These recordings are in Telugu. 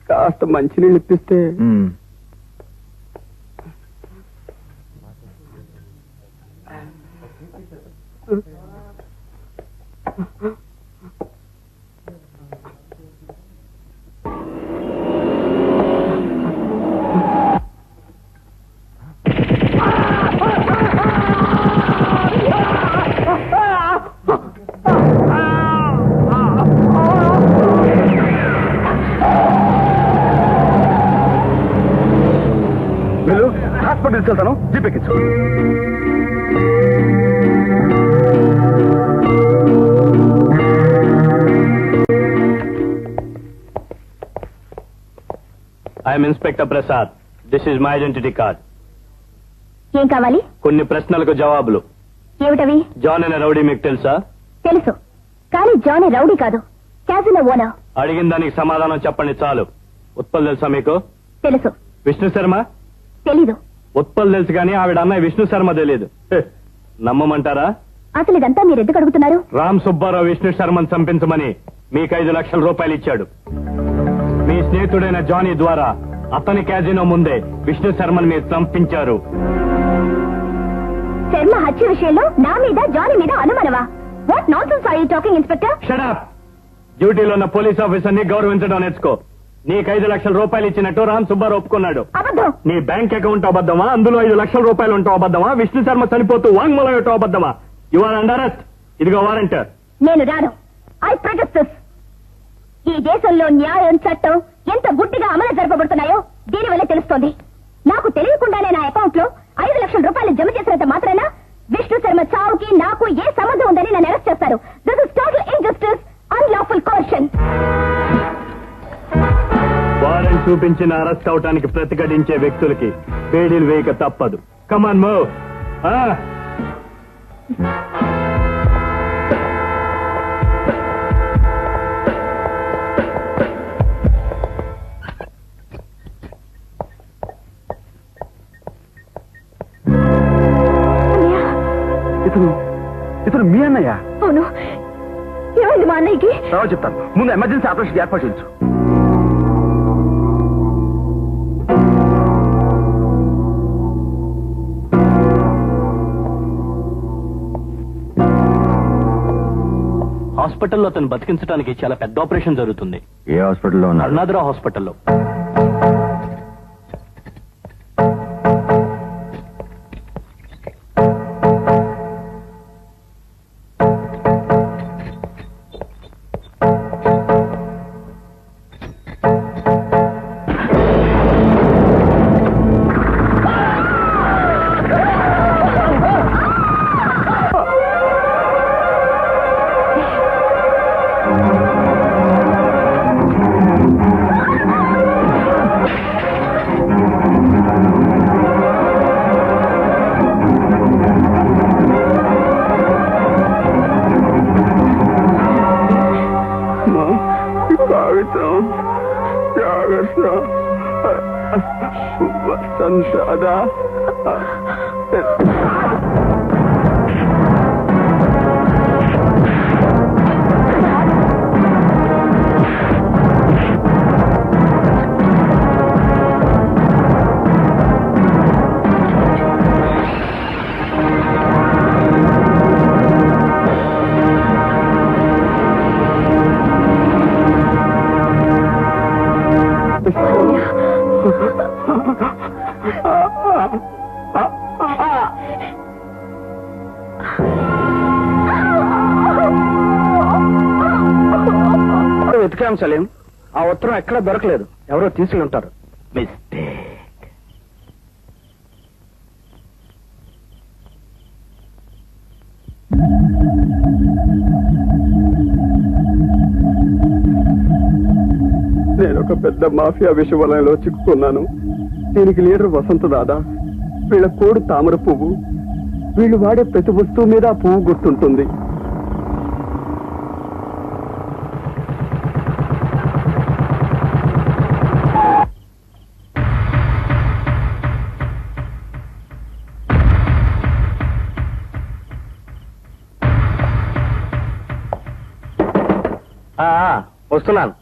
కాస్త మంచినీళ్ళు ఇప్పిస్తే. హాస్పిటల్ తీసుకెళ్తాను, జీపెక్కించు. I'm inspector Prasad. This is my identity card. ఏం కావాలి? కొన్ని ప్రశ్నలకు జవాబులు. ఏమిటవి? జాన్ అనే రౌడీ మీకు తెలుసా? తెలుసు, కానీ జాన్ రౌడీ కాదు, క్యాసినో ఓనర్. అడిగిన దానికి సమాధానం చెప్పండి చాలు. ఉత్పల్ తెలుసా మీకు? తెలుసు. విష్ణు శర్మ? తెలీదు. ఉత్పల్ తెలుసు కానీ ఆవిడ అన్నయ్య విష్ణు శర్మ తెలియదు. నమ్మమంటారా? అసలు ఇదంతా మీరు ఎందుకు అడుగుతున్నారు? రామ్ సుబ్బారావు విష్ణు శర్మను చంపించమని మీకు 5 లక్షల రూపాయలు ఇచ్చాడు. మీ స్నేహితుడైన జానీ ద్వారా అతని క్యాజినో ముందే విష్ణు శర్మను మీరు చంపించారు. శర్మ హత్య విషయంలో నా మీద జానీ మీద అనుమానమా? What nonsense are you talking inspector? Shut up. డ్యూటీలో ఉన్న పోలీస్ ఆఫీసర్ ని గౌరవించడం నేర్చుకో. నీకు 5 లక్షల రూపాయలు ఇచ్చినట్టు రామ్ సుబ్బారావు ఒప్పుకున్నాడు. అబద్ధం. నీ బ్యాంక్ అకౌంట్ అబద్ధమా? అందులో 5 లక్షల రూపాయలు ఉంటావు అబద్ధమా? విష్ణు శర్మ చనిపోతూ వాంగ్మూలం ఇవ్వటం అబద్ధమా? You are under arrest. ఇదిగో వారెంట్. నేను రాను. I protest this. ఈ దేశంలో న్యాయం, చట్టం ఎంత గుడ్డిగా అమలు జరపబడుతున్నాయో దీనివల్ల తెలుస్తోంది. నాకు తెలియకుండానే నా అకౌంట్ లో 5 లక్షల రూపాయలు జమ చేసినంత మాత్రాన విష్ణు శర్మ చావుకి నాకు ఏ సంబంధం ఉందని నన్ను అరెస్ట్ చేస్తారు. This is total injustice, unlawful coercion. Warrant చూపించిన అరెస్ట్ అవటానికి ప్రతిఘటించే వ్యక్తులకి వేడీలు వేయక తప్పదు. Come on move. ఇతను మీ అన్నయ్య? అవును. ఏమైంది మా అన్నయ్యకి? తర్వాత చెప్తాను, ముందు ఎమర్జెన్సీ ఆపరేషన్ ఏర్పాటు చేయొచ్చు. హాస్పిటల్లో అతను బతికించడానికి చాలా పెద్ద ఆపరేషన్ జరుగుతుంది. ఏ హాస్పిటల్లో ఉన్నారు? అరుణాద్రావు హాస్పిటల్లో. వసంతదా వెతికాం సలీం. ఆ ఉత్తరం ఎక్కడా దొరకలేదు. ఎవరో తీసుకుని ఉంటారు. మిస్టేక్. నేను ఒక పెద్ద మాఫియా విషవలయంలో చిక్కుకున్నాను. దీనికి లీడర్ వసంత దాదా. వీళ్ళ కోడు తామర పువ్వు. వీళ్ళు వాడే ప్రతి వస్తువు మీద ఆ పువ్వు గుర్తుంటుంది. వస్తున్నాను.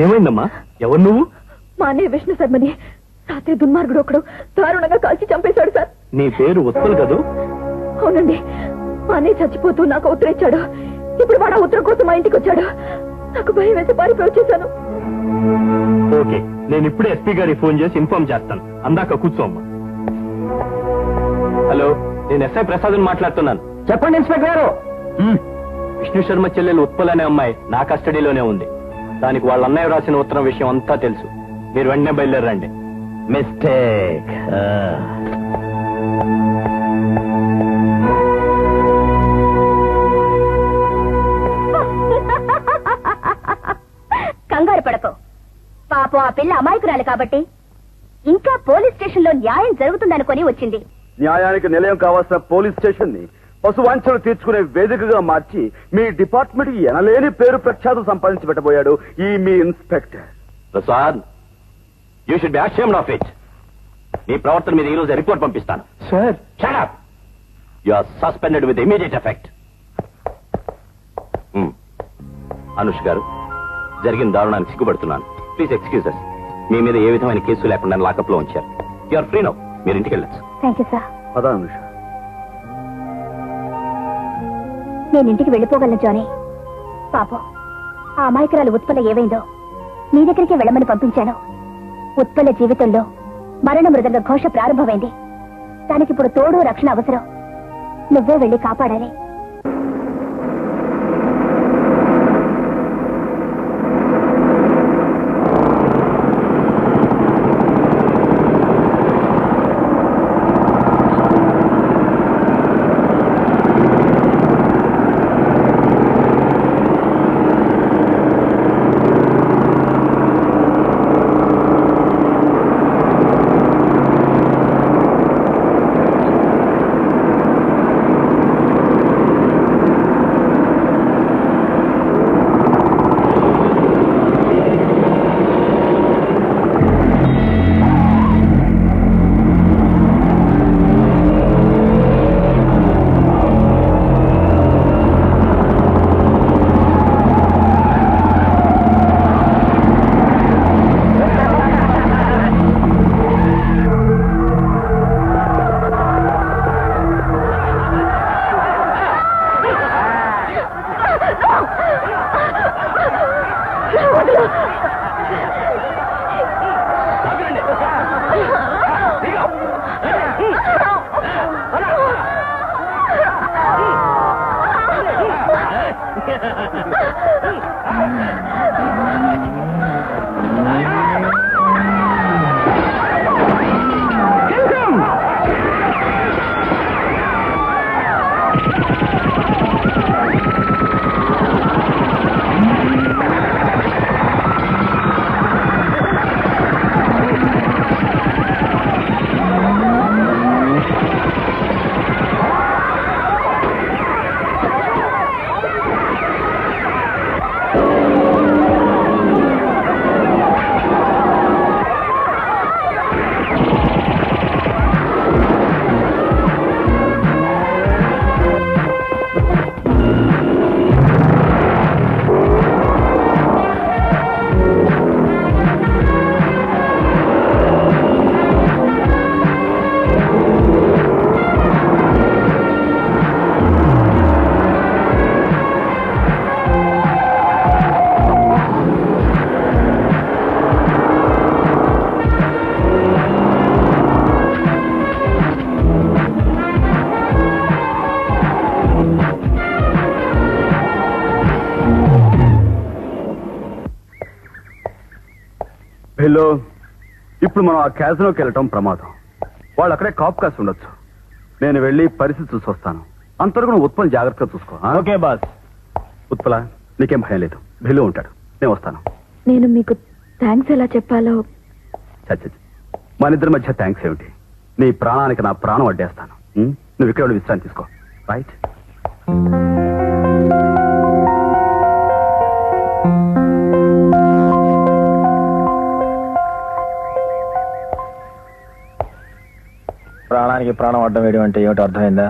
ఏమైందమ్మా? ఎవరు నువ్వు? మా అన్నయ్య విష్ణు శర్మని రాత్రి దుర్మార్గుడు ఒకడు దారుణంగా కాల్చి చంపేశాడు సార్. నీ పేరు ఉత్పల్ కదూ? అవునండి, మా అన్నయ్య చచ్చిపోతూ నాకు ఉత్తరం ఇచ్చాడు. ఇప్పుడు వాడు ఆ ఉత్తరం కోసం మా ఇంటికి వచ్చాడు. నాకు భయం వేసి పారిపోయి వచ్చేసాను. ఓకే, నేను ఇప్పుడే ఎస్పీ గారికి ఫోన్ చేసి ఇన్ఫార్మ్ చేస్తాను. అందాక కూర్చోమ్మా. హలో, నేను ఎస్ఐ ప్రసాద్ మాట్లాడుతున్నాను. చెప్పండి ఇన్స్పెక్టర్ గారు. విష్ణు శర్మ చెల్లెలు ఉత్పల్ అనే అమ్మాయి నా కస్టడీలోనే ఉంది. దానికి వాళ్ళ అన్నయ్య రాసిన ఉత్తరం విషయం అంతా తెలుసు. మీరు వెంటనే బయలుదేరండి. మిస్టేక్. కంగారు పడకు. పాపం ఆ పిల్ల అమాయకురాలు కాబట్టి ఇంకా పోలీస్ స్టేషన్ లో న్యాయం జరుగుతుందనుకొని వచ్చింది. న్యాయానికి నిలయం కావాల్సిన పోలీస్ స్టేషన్ ని పశువాంఛలు తీర్చుకునే వేదికగా మార్చి మీ డిపార్ట్మెంట్ కి ఎనలేని పేరు ప్రఖ్యాతులు సంపాదించి పెట్టబోయాడు ఈ మీ inspector. Prasad, you should be ashamed of it. మీ ప్రవర్తన మీద ఈ రోజు రిపోర్ట్ పంపిస్తాను. Sir, shut up. You are suspended with immediate effect. Anush garu, జరిగిన దారుణానికి సిగ్గుపడుతున్నాను. ప్లీజ్ ఎక్స్క్యూజ్ అస్. మీ మీద ఏ విధమైన కేసు లేకుండా లాకప్ లో ఉంచారు. You are free now. మీరు ఇంటికి వెళ్ళచ్చు. Thank you sir. పదా అనుష. నేను ఇంటికి వెళ్ళిపోగలను జానీ. పాపం ఆ అమాయకురాలు ఉత్పల ఏవైందో నీ దగ్గరికి వెళ్ళమని పంపించాను. ఉత్పల జీవితంలో మరణ మృదంగ ఘోష ప్రారంభమైంది. దానికిప్పుడు తోడు రక్షణ అవసరం. నువ్వే వెళ్ళి కాపాడాలి. హలో, ఇప్పుడు మనం ఆ క్యాసినోకి వెళ్ళటం ప్రమాదం. వాళ్ళు అక్కడే కాప్ కాసి ఉండొచ్చు. నేను వెళ్ళి పరిస్థితి చూసి వస్తాను. అంతవరకు నువ్వు ఉత్పల్ జాగ్రత్తగా చూసుకో. Okay boss. ఉత్పల, నీకేం భయం లేదు. భిల్లు ఉంటాడు. నేను వస్తాను. నేను మీకు థ్యాంక్స్ ఎలా చెప్పాలో. చచ్చ, మన ఇద్దరి మధ్య థ్యాంక్స్ ఏమిటి? నీ ప్రాణానికి నా ప్రాణం అడ్డేస్తాను. నువ్వు ఇక్కడ ఉండి విశ్రాంతి తీసుకో. రైట్? ప్రాణానికి ప్రాణం అడ్డం వేయడం అంటే ఏమిటో అర్థమైందా?